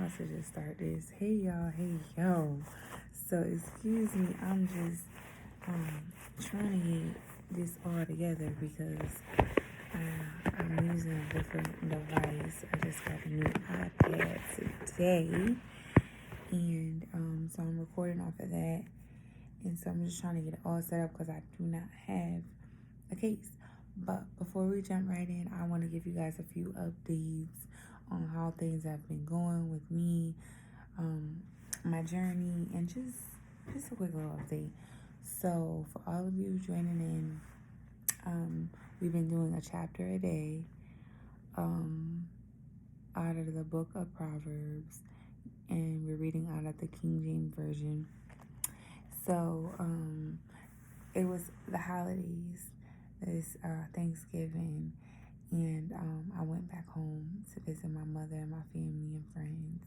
about to just start this. Hey y'all, hey yo. So excuse me, I'm just trying to get this all together because I'm using a different device. I just got a new iPad today, and so I'm recording off of that, and so I'm just trying to get it all set up because I do not have a case. But before we jump right in, I want to give you guys a few updates on how things have been going with me, my journey, and just a quick little update. So for all of you joining in, we've been doing a chapter a day out of the book of Proverbs, and we're reading out of the King James Version. So it was the holidays, this Thanksgiving, and I went back home to visit my mother and my family and friends.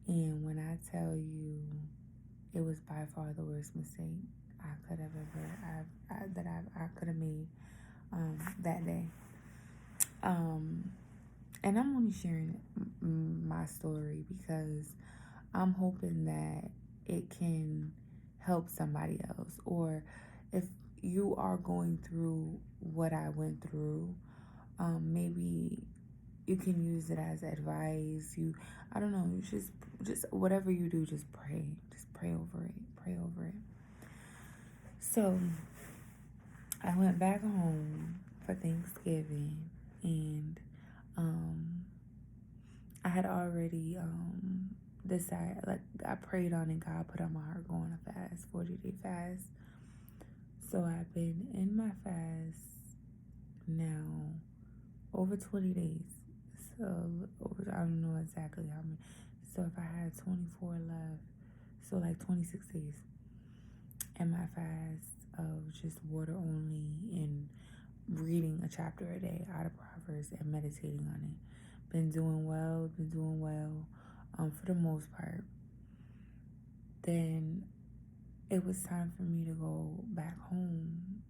And when I tell you, it was by far the worst mistake I could have I could have made that day. And I'm only sharing my story because I'm hoping that it can help somebody else, or if you are going through what I went through, maybe you can use it as advice. I don't know, you just whatever you do, just pray over it. So I went back home for Thanksgiving, and I had already decided, like, I prayed on it. God put on my heart going a fast, 40-day fast. So I've been in my fast now over 20 days. So I don't know exactly how many. So if I had 24 left, so like 26 days. And my fast of just water only and reading a chapter a day out of Proverbs and meditating on it. Been doing well for the most part. Then it was time for me to go back home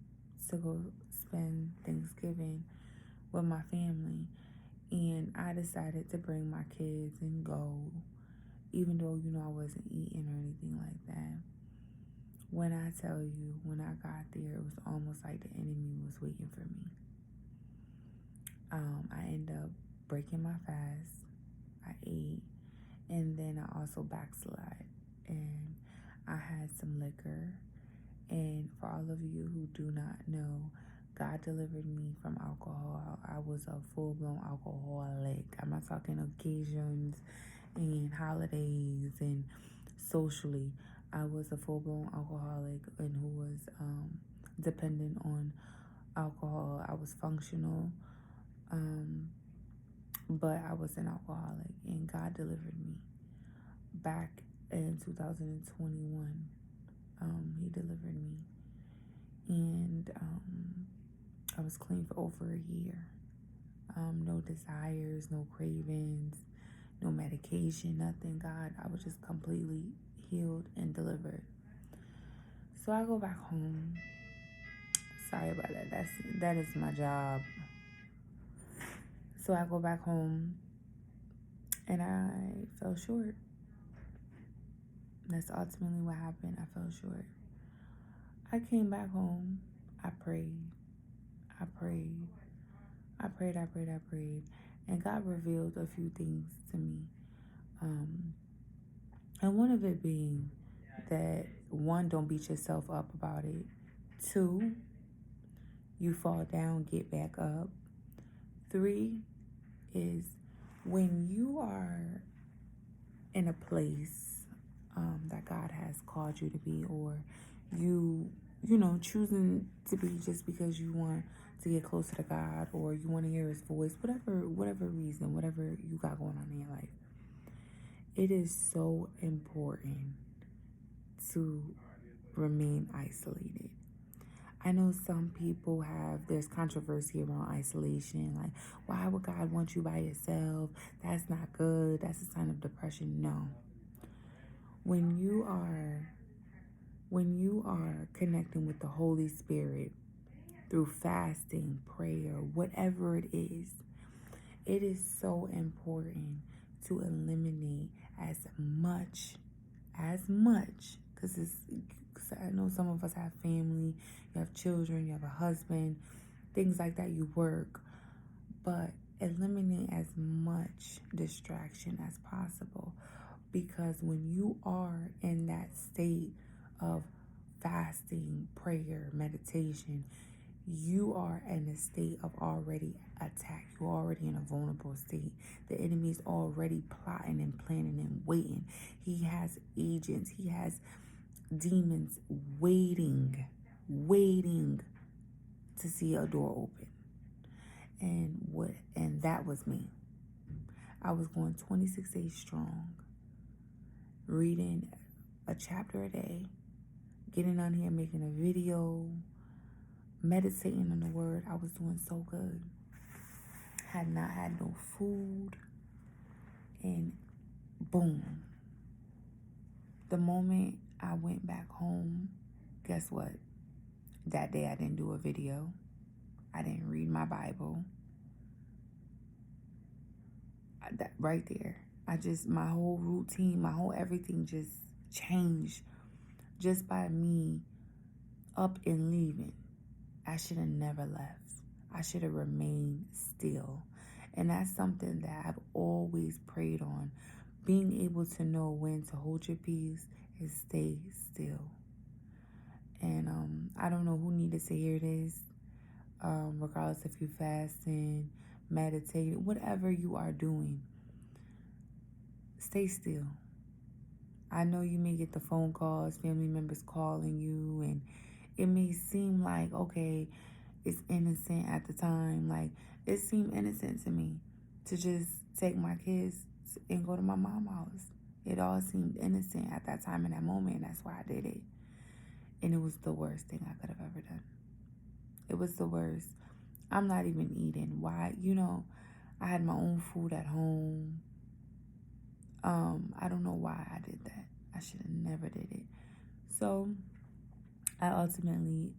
to go spend Thanksgiving with my family. And I decided to bring my kids and go, even though, I wasn't eating or anything like that. When I tell you, when I got there, it was almost like the enemy was waiting for me. I ended up breaking my fast. I ate, and then I also backslid, and I had some liquor. And for all of you who do not know, God delivered me from alcohol. I was a full-blown alcoholic. I'm not talking occasions and holidays and socially. I was a full-blown alcoholic and who was dependent on alcohol. I was functional, but I was an alcoholic, and God delivered me. Back in 2021, He delivered me, and I was clean for over a year. No desires, no cravings, no medication, nothing. God, I was just completely healed and delivered. So I go back home. Sorry about that. That is my job. So I go back home, and I fell short. That's ultimately what happened. I fell short. I came back home. I prayed. And God revealed a few things to me. And one of it being that, 1, don't beat yourself up about it. 2, you fall down, get back up. 3 is when you are in a place that God has called you to be, or you choosing to be just because you want to get closer to God, or you want to hear His voice, whatever reason, whatever you got going on in your life. It is so important to remain isolated. I know some people there's controversy around isolation. Like, why would God want you by yourself? That's not good. That's a sign of depression. No. When you are connecting with the Holy Spirit through fasting, prayer, whatever it is so important to eliminate as much, because I know some of us have family, you have children, you have a husband, things like that, you work, but eliminate as much distraction as possible, because when you are in that state of fasting, prayer, meditation, you are in a state of already attack. You're already in a vulnerable state. The enemy is already plotting and planning and waiting. He has agents. He has demons waiting to see a door open. And that was me. I was going 26 days strong, reading a chapter a day, getting on here, making a video, meditating on the word. I was doing so good. Had not had no food, and boom. The moment I went back home, guess what? That day I didn't do a video. I didn't read my Bible. That right there. My whole routine, my whole everything just changed just by me up and leaving. I should have never left. I should have remained still. And that's something that I've always prayed on. Being able to know when to hold your peace and stay still. And I don't know who needed to hear this. Regardless if you fasting, meditating, whatever you are doing, stay still. I know you may get the phone calls, family members calling you, and it may seem like, okay, it's innocent at the time. Like, it seemed innocent to me to just take my kids and go to my mom's house. It all seemed innocent at that time in that moment. That's why I did it. And it was the worst thing I could have ever done. It was the worst. I'm not even eating. Why? I had my own food at home. I don't know why I did that. I should have never did it. So I ultimately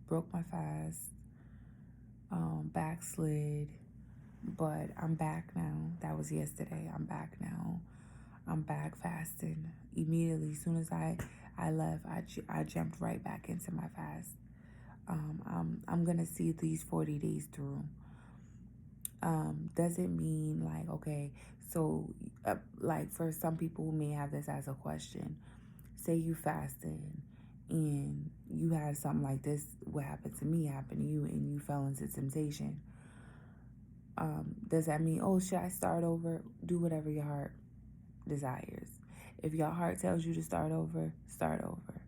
broke my fast, backslid, but I'm back now. That was yesterday. I'm back now. I'm back fasting immediately. As soon as I left, I jumped right back into my fast. I'm gonna see these 40 days through. Doesn't mean like, okay, so like for some people who may have this as a question, say you fasted and you had something like this, what happened to me happened to you, and you fell into temptation. Does that mean, oh, should I start over? Do whatever your heart desires. If your heart tells you to start over, start over.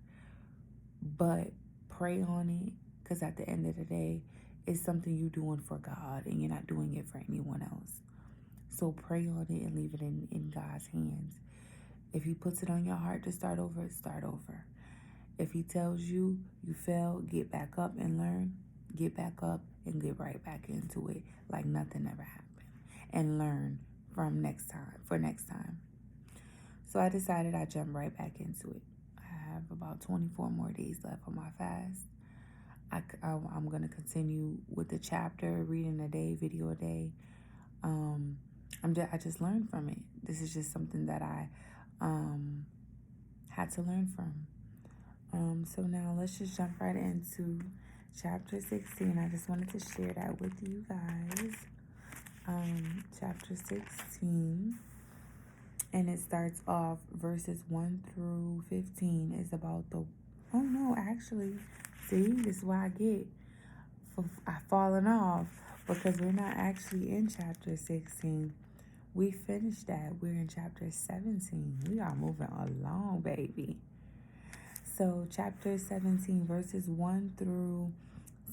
But pray on it, because at the end of the day, it's something you're doing for God and you're not doing it for anyone else. So pray on it and leave it in God's hands. If he puts it on your heart to start over, start over. If he tells you you failed, get back up and learn, get back up and get right back into it like nothing ever happened. And learn from next time. So I decided I'd jump right back into it. I have about 24 more days left on my fast. I'm going to continue with the chapter, reading a day, video a day. I just learned from it. This is just something that I had to learn from. So now let's just jump right into chapter 16. I just wanted to share that with you guys. Chapter 16. And it starts off verses 1 through 15 is about see, this is why I've fallen off, because we're not actually in chapter 16. We finished that. We're in chapter 17. We are moving along, baby. So chapter 17, verses 1 through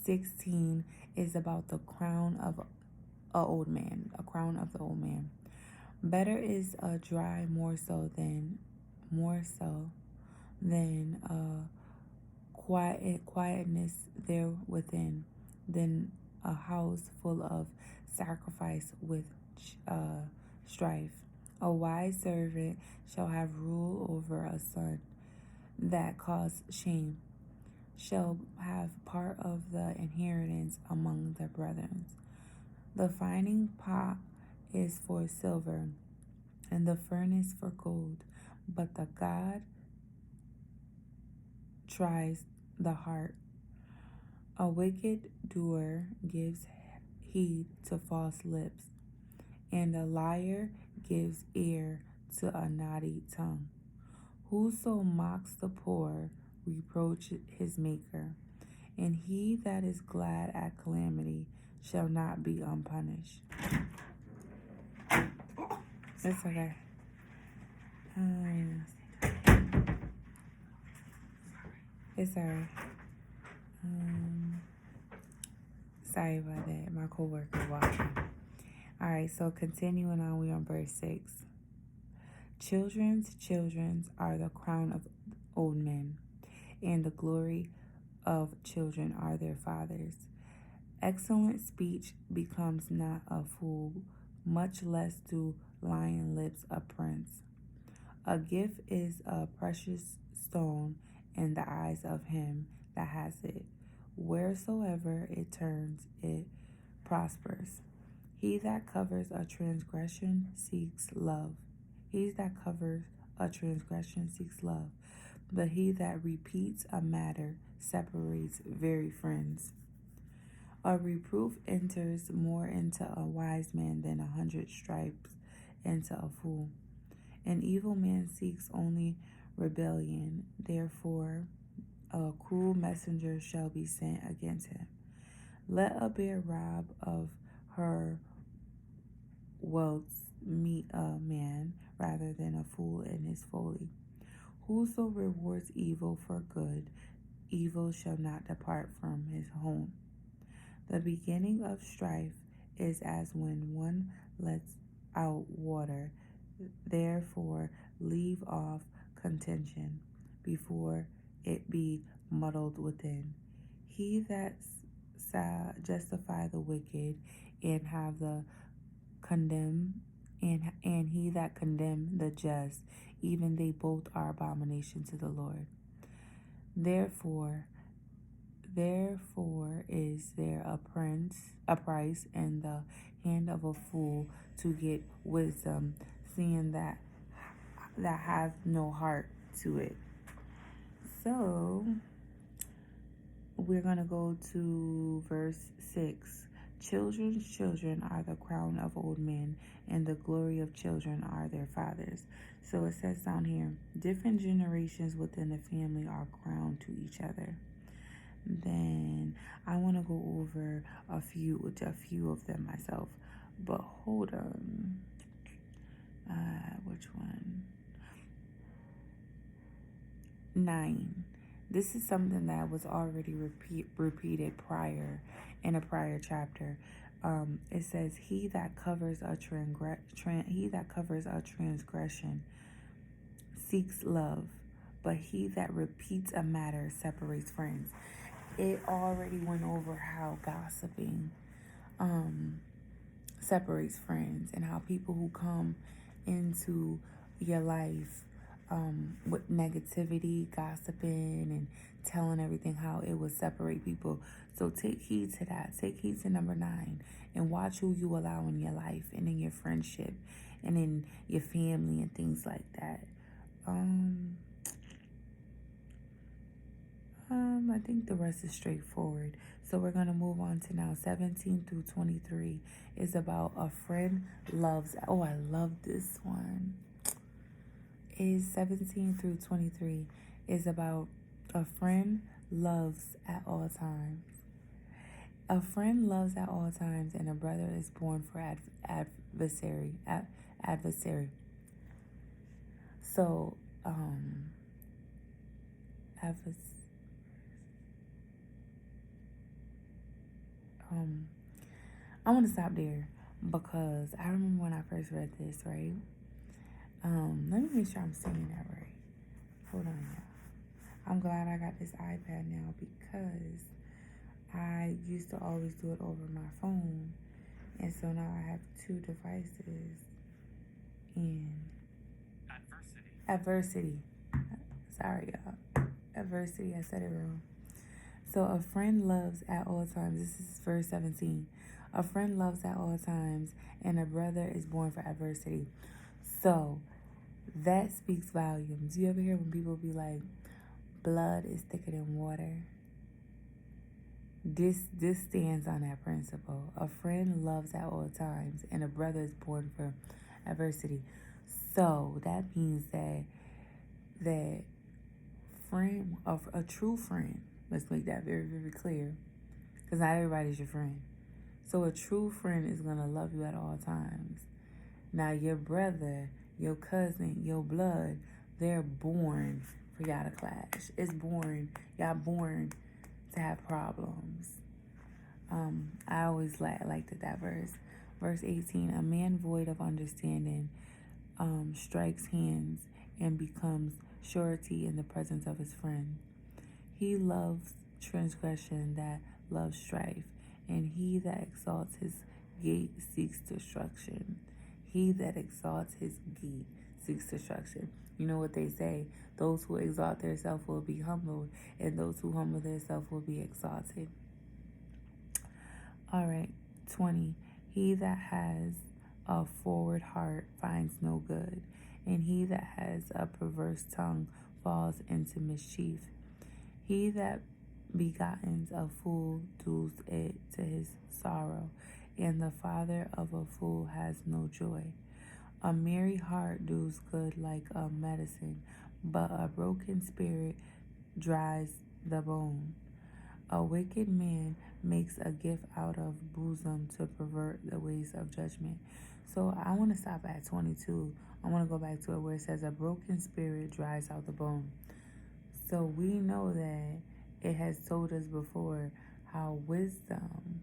16 is about the crown of a crown of the old man. Better is a dry morsel than quietness there within, than a house full of sacrifice with strife. A wise servant shall have rule over a son that cause shame, shall have part of the inheritance among the brethren. The finding pot is for silver, and the furnace for gold, but the God tries the heart. A wicked doer gives heed to false lips, and a liar gives ear to a naughty tongue. Whoso mocks the poor reproaches his maker, and he that is glad at calamity shall not be unpunished. It's okay. It's alright. Sorry about that. My coworker watching. Alright, so continuing on, we on verse 6. Children's are the crown of old men, and the glory of children are their fathers. Excellent speech becomes not a fool, much less do lying lips a prince. A gift is a precious stone in the eyes of him that has it. Wheresoever it turns, it prospers. He that covers a transgression seeks love. He that covers a transgression seeks love. But he that repeats a matter separates very friends. A reproof enters more into a wise man than 100 stripes into a fool. An evil man seeks only rebellion. Therefore, a cruel messenger shall be sent against him. Let a bear rob of her wealth meet a man rather than a fool in his folly. Whoso rewards evil for good, evil shall not depart from his home. The beginning of strife is as when one lets out water. Therefore, leave off contention before it be muddled within. He that justify the wicked and have the condemn, and he that condemn the just, even they both are abomination to the Lord. Therefore is there a price in the hand of a fool to get wisdom, seeing that has no heart to it. So we're going to go to verse 6. Children's children are the crown of old men, and the glory of children are their fathers. So it says down here, different generations within the family are crowned to each other. Then I want to go over a few of them myself. But hold on. Which one? 9. This is something that was already repeated prior in a prior chapter. It says, "He that covers a transgression seeks love, but he that repeats a matter separates friends." It already went over how gossiping separates friends, and how people who come into your life with negativity, gossiping, and telling everything, how it will separate people. So take heed to that. Take heed to number 9, and watch who you allow in your life and in your friendship and in your family and things like that. I think the rest is straightforward. So we're going to move on to now 17 through 23 is about a friend loves. Oh, I love this one. Is 17 through 23 is about a friend loves at all times. A friend loves at all times, and a brother is born for adversary. So, I want to stop there because I remember when I first read this, right? Let me make sure I'm saying that right. Hold on, y'all. I'm glad I got this iPad now because I used to always do it over my phone, and so now I have 2 devices. And adversity. Sorry, y'all. Adversity. I said it wrong. So a friend loves at all times. This is verse 17. A friend loves at all times, and a brother is born for adversity. So that speaks volumes. You ever hear when people be like, blood is thicker than water? This stands on that principle. A friend loves at all times, and a brother is born for adversity. So that means that friend of a true friend. Let's make that very, very clear, because not everybody's your friend. So a true friend is gonna love you at all times. Now your brother, your cousin, your blood, they're born for y'all to clash. Y'all born to have problems. I always liked that verse. Verse 18, a man void of understanding strikes hands and becomes surety in the presence of his friend. He loves transgression that loves strife, and he that exalts his gate seeks destruction. He that exalts his gate seeks destruction. You know what they say? Those who exalt themselves will be humbled, and those who humble themselves will be exalted. All right, 20. He that has a forward heart finds no good, and he that has a perverse tongue falls into mischief. He that begottens a fool does it to his sorrow, and the father of a fool has no joy. A merry heart does good like a medicine, but a broken spirit dries the bone. A wicked man makes a gift out of bosom to pervert the ways of judgment. So I want to stop at 22. I want to go back to it where it says a broken spirit dries out the bone. So we know that it has told us before how wisdom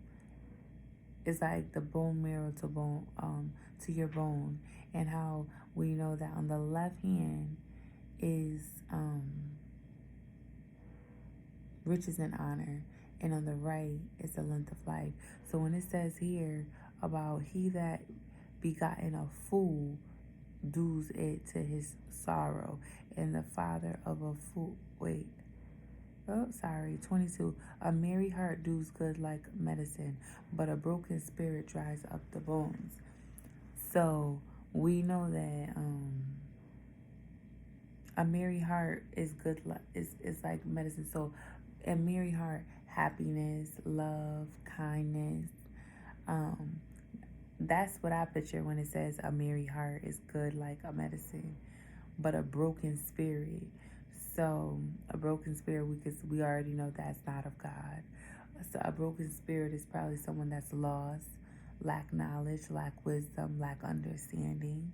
is like the bone marrow to your bone, and how we know that on the left hand is riches and honor, and on the right is the length of life. So when it says here about he that begotten a fool does it to his sorrow, and the father of a fool, 22. A merry heart does good like medicine, but a broken spirit dries up the bones. So we know that a merry heart is good, is like medicine. So a merry heart, happiness, love, kindness. That's what I picture when it says a merry heart is good like a medicine, but a broken spirit. So a broken spirit, we already know that's not of God. So a broken spirit is probably someone that's lost, lack knowledge, lack wisdom, lack understanding.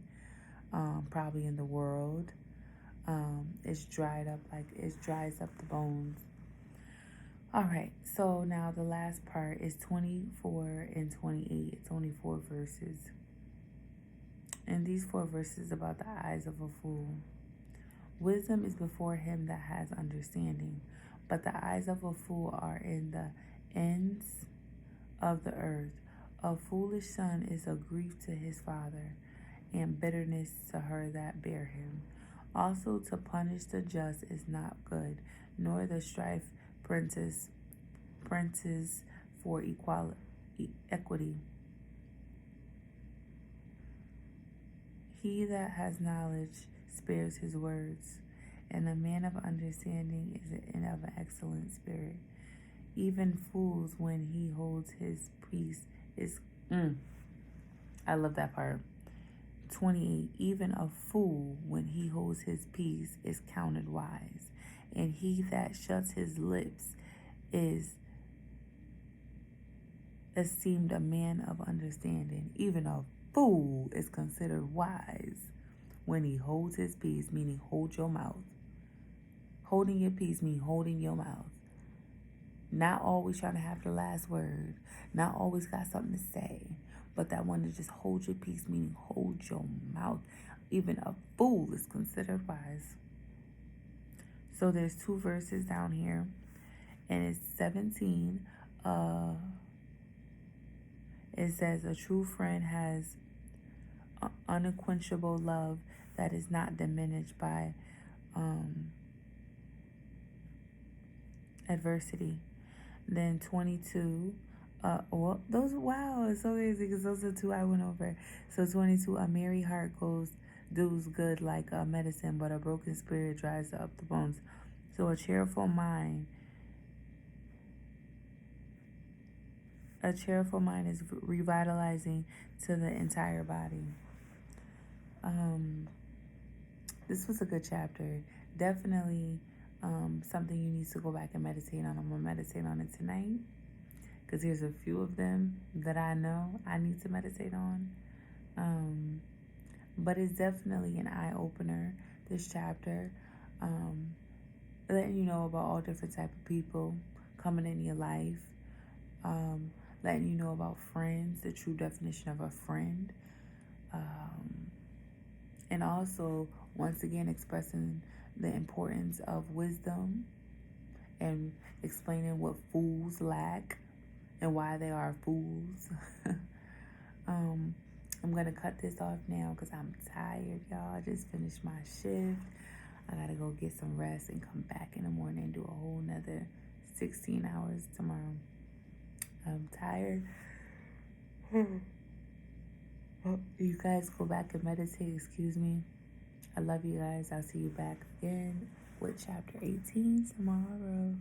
Probably in the world. It's dried up, like it dries up the bones. All right, so now the last part is 24 and 28. It's only 4 verses. And these 4 verses about the eyes of a fool. Wisdom is before him that has understanding, but the eyes of a fool are in the ends of the earth. A foolish son is a grief to his father, and bitterness to her that bear him. Also to punish the just is not good, nor the strife princes for equity. He that has knowledge spares his words, and a man of understanding is of an excellent spirit. Even fools, when he holds his peace, is I love that part. 28. Even a fool, when he holds his peace, is counted wise, and he that shuts his lips is esteemed a man of understanding. Even a fool is considered wise when he holds his peace, meaning hold your mouth. Holding your peace means holding your mouth. Not always trying to have the last word. Not always got something to say. But that one to just hold your peace, meaning hold your mouth. Even a fool is considered wise. So there's 2 verses down here. And it's 17. It says, a true friend has unquenchable love that is not diminished by adversity. Then 22. It's so easy because those are 2 I went over. So 22, a merry heart goes does good like medicine, but a broken spirit dries up the bones. So a cheerful mind is revitalizing to the entire body. This was a good chapter. Definitely something you need to go back and meditate on. I'm going to meditate on it tonight because there's a few of them that I know I need to meditate on. But it's definitely an eye-opener, this chapter. Letting you know about all different type of people coming in your life. Letting you know about friends, the true definition of a friend. And also, once again, expressing the importance of wisdom and explaining what fools lack and why they are fools. I'm going to cut this off now because I'm tired, y'all. I just finished my shift. I got to go get some rest and come back in the morning and do a whole nother 16 hours tomorrow. I'm tired. You guys go back and meditate. Excuse me. I love you guys. I'll see you back again with chapter 18 tomorrow.